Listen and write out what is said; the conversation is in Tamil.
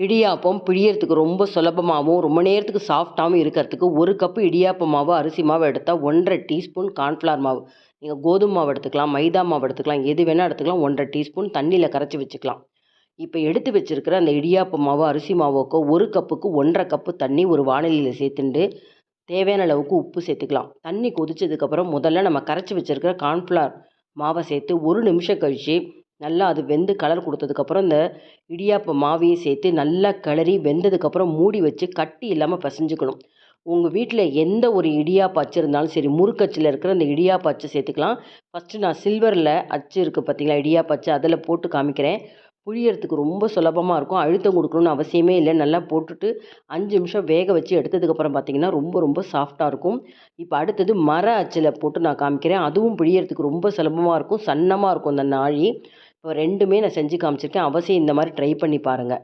இடியாப்பம் பிழியறதுக்கு ரொம்ப சுலபமாகவும் ரொம்ப நேரத்துக்கு சாஃப்டாகவும் இருக்கிறதுக்கு 1 கப்பு இடியாப்ப மாவு அரிசி மாவு எடுத்தால் 1½ டீஸ்பூன் கார்ன்ஃப்ளவர் மாவு. நீங்கள் கோதுமை மாவு எடுத்துக்கலாம், மைதா மாவு எடுத்துக்கலாம், எது வேணால் எடுத்துக்கலாம். 1½ டீஸ்பூன் தண்ணியில் கரைச்சி வச்சுக்கலாம். இப்போ எடுத்து வச்சிருக்கிற அந்த இடியாப்ப மாவு அரிசி மாவுக்கு 1 கப்புக்கு 1½ கப்பு தண்ணி ஒரு வாணலியில் சேர்த்துண்டு தேவையான அளவுக்கு உப்பு சேர்த்துக்கலாம். தண்ணி கொதிச்சதுக்கப்புறம் முதல்ல நம்ம கரைச்சி வச்சிருக்கிற கார்ன்ஃப்ளவர் மாவை சேர்த்து 1 நிமிஷம் கழித்து நல்லா அது வெந்து கலர் கொடுத்ததுக்கப்புறம் இந்த இடியாப்ப மாவையும் சேர்த்து நல்லா கிளறி வெந்ததுக்கப்புறம் மூடி வச்சு கட்டி இல்லாமல் பிசைஞ்சுக்கணும். உங்கள் வீட்டில் எந்த ஒரு இடியாப்ப அச்சு இருந்தாலும் சரி, முறுக்கச்சில் இருக்கிற அந்த இடியாப்ப அச்சு சேர்த்துக்கலாம். ஃபஸ்ட்டு நான் சில்வரில் அச்சு இருக்குது பார்த்தீங்களா, இடியாப்ப அச்சு, அதில் போட்டு காமிக்கிறேன். புழியறதுக்கு ரொம்ப சுலபமாக இருக்கும். அழுத்தம் கொடுக்கணும்னு அவசியமே இல்லை. நல்லா போட்டுட்டு 5 நிமிஷம் வேக வச்சு எடுத்ததுக்கப்புறம் பார்த்தீங்கன்னா ரொம்ப ரொம்ப சாஃப்டாக இருக்கும். இப்போ அடுத்தது மர அச்சில் போட்டு நான் காமிக்கிறேன். அதுவும் பிழியறதுக்கு ரொம்ப சுலபமாக இருக்கும். சன்னமாக இருக்கும் அந்த நாழி. இப்போ 2மே நான் செஞ்சு காமிச்சிருக்கேன். அவசியம் இந்த மாதிரி ட்ரை பண்ணி பாருங்கள்.